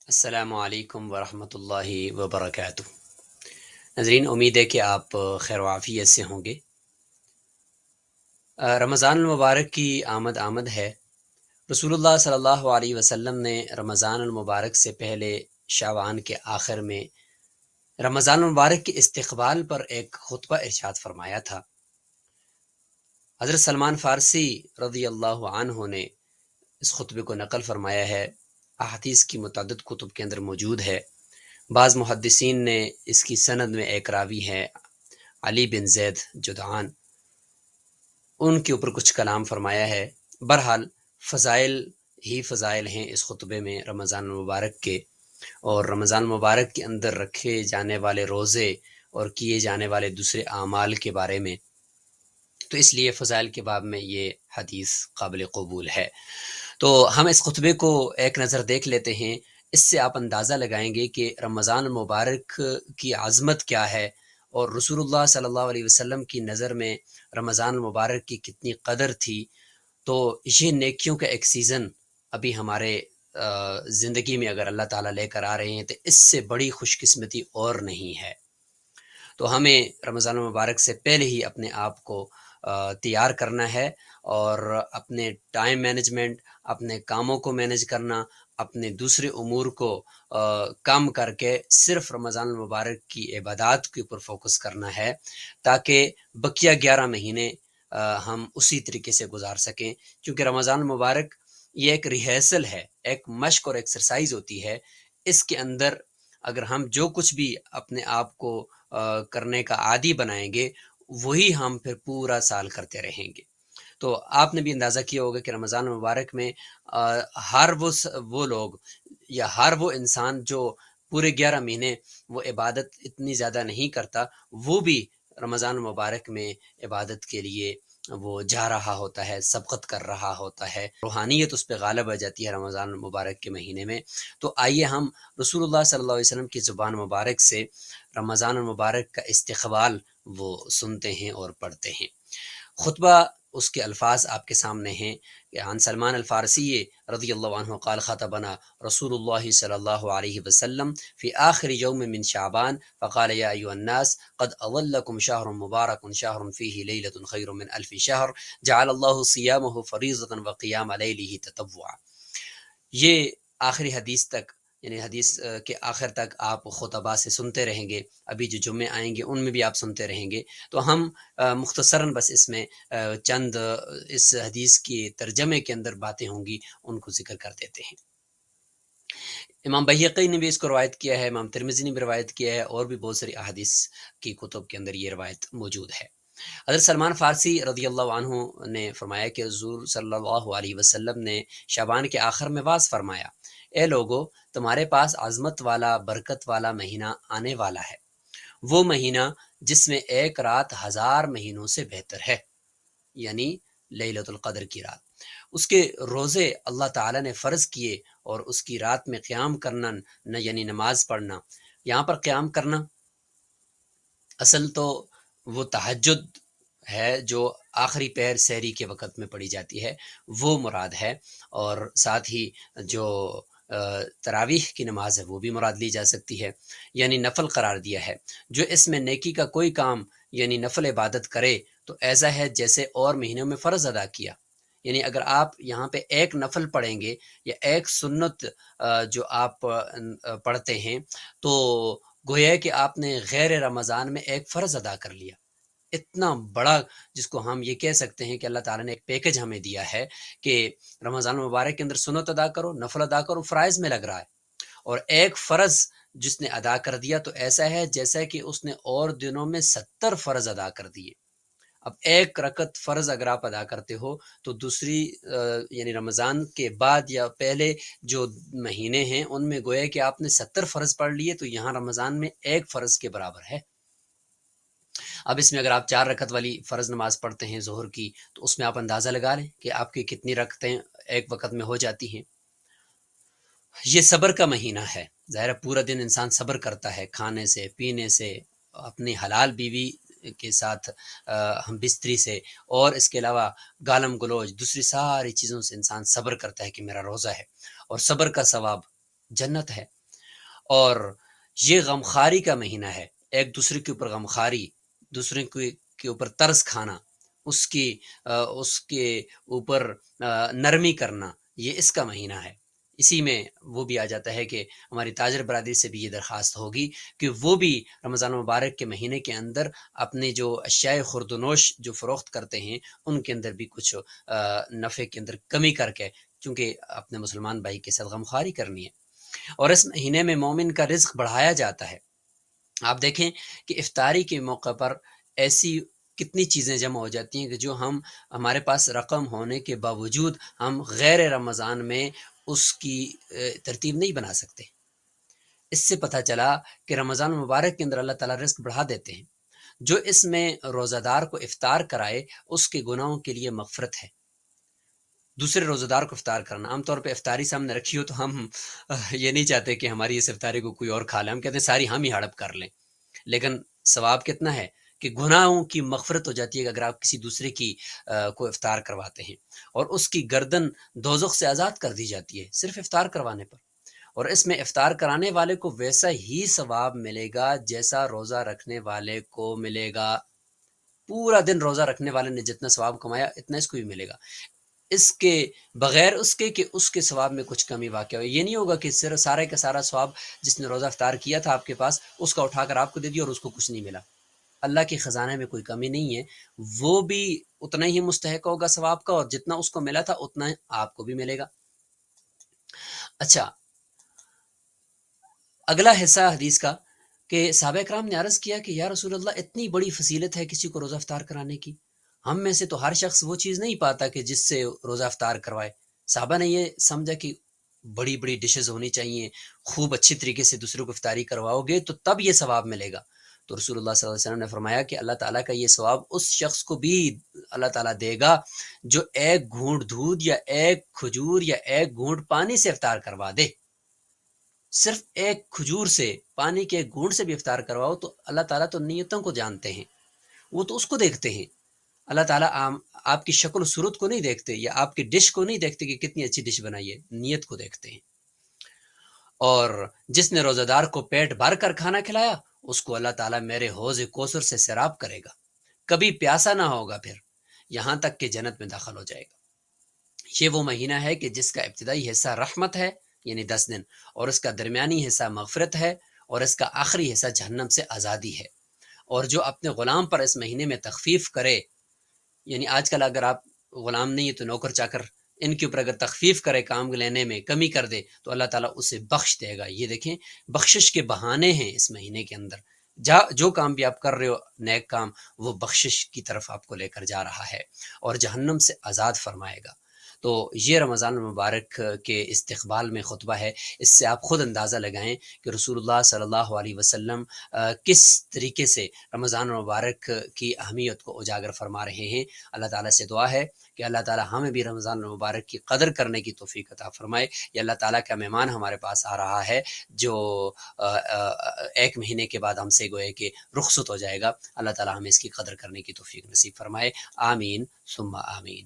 السلام علیکم ورحمۃ اللہ وبرکاتہ۔ ناظرین، امید ہے کہ آپ خیر و عافیت سے ہوں گے۔ رمضان المبارک کی آمد آمد ہے۔ رسول اللہ صلی اللہ علیہ وسلم نے رمضان المبارک سے پہلے شعبان کے آخر میں رمضان المبارک کے استقبال پر ایک خطبہ ارشاد فرمایا تھا۔ حضرت سلمان فارسی رضی اللہ عنہ نے اس خطبے کو نقل فرمایا ہے، احادیث کی متعدد کتب کے اندر موجود ہے۔ بعض محدثین نے اس کی سند میں ایک راوی ہے علی بن زید جدعان، ان کے اوپر کچھ کلام فرمایا ہے۔ بہرحال فضائل ہی فضائل ہیں اس خطبے میں رمضان المبارک کے، اور رمضان المبارک کے اندر رکھے جانے والے روزے اور کیے جانے والے دوسرے اعمال کے بارے میں، تو اس لیے فضائل کے باب میں یہ حدیث قابل قبول ہے۔ تو ہم اس خطبے کو ایک نظر دیکھ لیتے ہیں۔ اس سے آپ اندازہ لگائیں گے کہ رمضان المبارک کی عظمت کیا ہے، اور رسول اللہ صلی اللہ علیہ وسلم کی نظر میں رمضان المبارک کی کتنی قدر تھی۔ تو یہ نیکیوں کا ایک سیزن ابھی ہمارے زندگی میں اگر اللہ تعالیٰ لے کر آ رہے ہیں تو اس سے بڑی خوش قسمتی اور نہیں ہے۔ تو ہمیں رمضان المبارک سے پہلے ہی اپنے آپ کو تیار کرنا ہے، اور اپنے ٹائم مینجمنٹ، اپنے کاموں کو مینج کرنا، اپنے دوسرے امور کو کم کر کے صرف رمضان المبارک کی عبادات کے اوپر فوکس کرنا ہے، تاکہ بقیہ 11 مہینے ہم اسی طریقے سے گزار سکیں۔ کیونکہ رمضان المبارک یہ ایک ریہرسل ہے، ایک مشق اور ایکسرسائز ہوتی ہے۔ اس کے اندر اگر ہم جو کچھ بھی اپنے آپ کو کرنے کا عادی بنائیں گے، وہی ہم پھر پورا سال کرتے رہیں گے۔ تو آپ نے بھی اندازہ کیا ہوگا کہ رمضان المبارک میں ہر وہ لوگ یا ہر وہ انسان جو پورے 11 مہینے وہ عبادت اتنی زیادہ نہیں کرتا، وہ بھی رمضان المبارک میں عبادت کے لیے وہ جا رہا ہوتا ہے، سبقت کر رہا ہوتا ہے، روحانیت اس پہ غالب آ جاتی ہے رمضان المبارک کے مہینے میں۔ تو آئیے ہم رسول اللہ صلی اللہ علیہ وسلم کی زبان مبارک سے رمضان المبارک کا استقبال وہ سنتے ہیں اور پڑھتے ہیں۔ خطبہ اس کے الفاظ آپ کے سامنے ہیں کہ عن سلمان الفارسی رضی اللہ عنہ قال خطبنا رسول اللہ صلی اللہ علیہ وسلم فی آخر یوم من شعبان فقال یا ایها الناس قد اظلکم شہر مبارک شہر فیہ لیلۃ خیر من الف شہر جعل اللہ صیامہ فریضۃ وقیام لیلہ تطوعا۔ یہ آخری حدیث تک، یعنی حدیث کے آخر تک آپ خطبہ سے سنتے رہیں گے، ابھی جو جمعے آئیں گے ان میں بھی آپ سنتے رہیں گے۔ تو ہم مختصراً بس اس میں چند اس حدیث کی ترجمے کے اندر باتیں ہوں گی، ان کو ذکر کر دیتے ہیں۔ امام بہقی نے بھی اس کو روایت کیا ہے، امام ترمذی نے بھی روایت کیا ہے، اور بھی بہت ساری احادیث کی کتب کے اندر یہ روایت موجود ہے۔ حضرت سلمان فارسی رضی اللہ عنہ نے فرمایا کہ حضور صلی اللہ علیہ وسلم نے شعبان کے آخر میں واز فرمایا، اے لوگو، تمہارے پاس عظمت والا برکت والا مہینہ آنے والا ہے، وہ مہینہ جس میں ایک رات 1000 مہینوں سے بہتر ہے، یعنی لیلۃ القدر کی رات۔ اس کے روزے اللہ تعالیٰ نے فرض کیے، اور اس کی رات میں قیام کرنا، یعنی نماز پڑھنا۔ یہاں پر قیام کرنا اصل تو وہ تہجد ہے جو آخری پہر سحری کے وقت میں پڑھی جاتی ہے، وہ مراد ہے، اور ساتھ ہی جو تراویح کی نماز ہے وہ بھی مراد لی جا سکتی ہے، یعنی نفل قرار دیا ہے۔ جو اس میں نیکی کا کوئی کام یعنی نفل عبادت کرے تو ایسا ہے جیسے اور مہینوں میں فرض ادا کیا۔ یعنی اگر آپ یہاں پہ ایک نفل پڑھیں گے یا ایک سنت جو آپ پڑھتے ہیں، تو گویا کہ آپ نے غیر رمضان میں ایک فرض ادا کر لیا۔ اتنا بڑا، جس کو ہم یہ کہہ سکتے ہیں کہ اللہ تعالیٰ نے ایک پیکج ہمیں دیا ہے کہ رمضان مبارک کے اندر سنت ادا کرو، نفل ادا کرو، فرائض میں لگ رہا ہے، اور ایک فرض جس نے ادا کر دیا تو ایسا ہے جیسا کہ اس نے اور دنوں میں 70 فرض ادا کر دیے۔ اب ایک رکعت فرض اگر آپ ادا کرتے ہو تو دوسری یعنی رمضان کے بعد یا پہلے جو مہینے ہیں ان میں گویا کہ آپ نے 70 فرض پڑھ لیے، تو یہاں رمضان میں ایک فرض کے برابر ہے۔ اب اس میں اگر آپ 4 رکعت والی فرض نماز پڑھتے ہیں ظہر کی، تو اس میں آپ اندازہ لگا لیں کہ آپ کی کتنی رکعتیں ایک وقت میں ہو جاتی ہیں۔ یہ صبر کا مہینہ ہے، ظاہر پورا دن انسان صبر کرتا ہے، کھانے سے، پینے سے، اپنی حلال بیوی کے ساتھ ہم بستری سے، اور اس کے علاوہ گالم گلوچ، دوسری ساری چیزوں سے انسان صبر کرتا ہے کہ میرا روزہ ہے، اور صبر کا ثواب جنت ہے۔ اور یہ غمخواری کا مہینہ ہے، ایک دوسرے کے اوپر غمخواری، دوسرے کے اوپر طرز کھانا، اس کے اوپر نرمی کرنا، یہ اس کا مہینہ ہے۔ اسی میں وہ بھی آ جاتا ہے کہ ہماری تاجر برادری سے بھی یہ درخواست ہوگی کہ وہ بھی رمضان المبارک کے مہینے کے اندر اپنے جو اشیاء خورد و نوش جو فروخت کرتے ہیں ان کے اندر بھی کچھ نفع کے اندر کمی کر کے، چونکہ اپنے مسلمان بھائی کے ساتھ غمخواری کرنی ہے۔ اور اس مہینے میں مومن کا رزق بڑھایا جاتا ہے۔ آپ دیکھیں کہ افطاری کے موقع پر ایسی کتنی چیزیں جمع ہو جاتی ہیں کہ جو ہمارے پاس رقم ہونے کے باوجود ہم غیر رمضان میں اس کی ترتیب نہیں بنا سکتے۔ اس سے پتہ چلا کہ رمضان المبارک کے اندر اللہ تعالیٰ رزق بڑھا دیتے ہیں۔ جو اس میں روزہ دار کو افطار کرائے اس کے گناہوں کے لیے مغفرت ہے۔ دوسرے روزہ دار کو افطار کرنا، عام طور پہ افطاری سامنے رکھی ہو تو ہم یہ نہیں چاہتے کہ ہماری اس افطاری کو کوئی اور کھا لے، ہم کہتے ہیں ساری ہم ہی ہڑپ کر لیں، لیکن ثواب کتنا ہے کہ گناہوں کی مغفرت ہو جاتی ہے اگر آپ کسی دوسرے کی کو افطار کرواتے ہیں، اور اس کی گردن دوزخ سے آزاد کر دی جاتی ہے صرف افطار کروانے پر۔ اور اس میں افطار کرانے والے کو ویسا ہی ثواب ملے گا جیسا روزہ رکھنے والے کو ملے گا۔ پورا دن روزہ رکھنے والے نے جتنا ثواب کمایا اتنا اس کو بھی ملے گا، اس کے بغیر اس کے کہ اس کے ثواب میں کچھ کمی واقع ہو۔ یہ نہیں ہوگا کہ صرف سارے کا سارا ثواب جس نے روزہ افطار کیا تھا آپ کے پاس اس کا اٹھا کر آپ کو دے دیا اور اس کو کچھ نہیں ملا۔ اللہ کے خزانے میں کوئی کمی نہیں ہے، وہ بھی اتنا ہی مستحق ہوگا ثواب کا، اور جتنا اس کو ملا تھا اتنا آپ کو بھی ملے گا۔ اچھا، اگلا حصہ حدیث کا کہ صحابہ کرام نے عرض کیا کہ یا رسول اللہ اتنی بڑی فضیلت ہے کسی کو روزہ افطار کرانے کی، ہم میں سے تو ہر شخص وہ چیز نہیں پاتا کہ جس سے روزہ افطار کروائے۔ صحابہ نے یہ سمجھا کہ بڑی بڑی ڈشز ہونی چاہیے، خوب اچھی طریقے سے دوسروں کو افطاری کرواؤ گے تو تب یہ ثواب ملے گا۔ تو رسول اللہ صلی اللہ علیہ وسلم نے فرمایا کہ اللہ تعالیٰ کا یہ ثواب اس شخص کو بھی اللہ تعالیٰ دے گا جو ایک گھونٹ دودھ یا ایک کھجور یا ایک گھونٹ پانی سے افطار کروا دے۔ صرف ایک کھجور سے، پانی کے ایک گھونٹ سے بھی افطار کرواؤ تو اللہ تعالیٰ تو نیتوں کو جانتے ہیں، وہ تو اس کو دیکھتے ہیں۔ اللہ تعالیٰ آپ کی شکل و صورت کو نہیں دیکھتے یا آپ کی ڈش کو نہیں دیکھتے کہ کتنی اچھی ڈش بنائی ہے، نیت کو دیکھتے ہیں۔ اور جس نے روزہ دار کو پیٹ بھر کر کھانا کھلایا اس کو اللہ تعالیٰ میرے حوض کوثر سے سیراب کرے گا، کبھی پیاسا نہ ہوگا پھر، یہاں تک کہ جنت میں داخل ہو جائے گا۔ یہ وہ مہینہ ہے کہ جس کا ابتدائی حصہ رحمت ہے یعنی 10 دن، اور اس کا درمیانی حصہ مغفرت ہے، اور اس کا آخری حصہ جہنم سے آزادی ہے۔ اور جو اپنے غلام پر اس مہینے میں تخفیف کرے، یعنی آج کل اگر آپ غلام نہیں ہے تو نوکر چاکر، ان کے اوپر اگر تخفیف کرے، کام لینے میں کمی کر دے تو اللہ تعالیٰ اسے بخش دے گا۔ یہ دیکھیں بخشش کے بہانے ہیں اس مہینے کے اندر، جو کام بھی آپ کر رہے ہو نیک کام، وہ بخشش کی طرف آپ کو لے کر جا رہا ہے اور جہنم سے آزاد فرمائے گا۔ تو یہ رمضان المبارک کے استقبال میں خطبہ ہے، اس سے آپ خود اندازہ لگائیں کہ رسول اللہ صلی اللہ علیہ وسلم کس طریقے سے رمضان المبارک کی اہمیت کو اجاگر فرما رہے ہیں۔ اللہ تعالیٰ سے دعا ہے کہ اللہ تعالیٰ ہمیں بھی رمضان المبارک کی قدر کرنے کی توفیق عطا فرمائے۔ یہ اللہ تعالیٰ کا مہمان ہمارے پاس آ رہا ہے جو ایک مہینے کے بعد ہم سے گوئے کہ رخصت ہو جائے گا۔ اللہ تعالیٰ ہمیں اس کی قدر کرنے کی توفیق نصیب فرمائے۔ آمین ثم آمین۔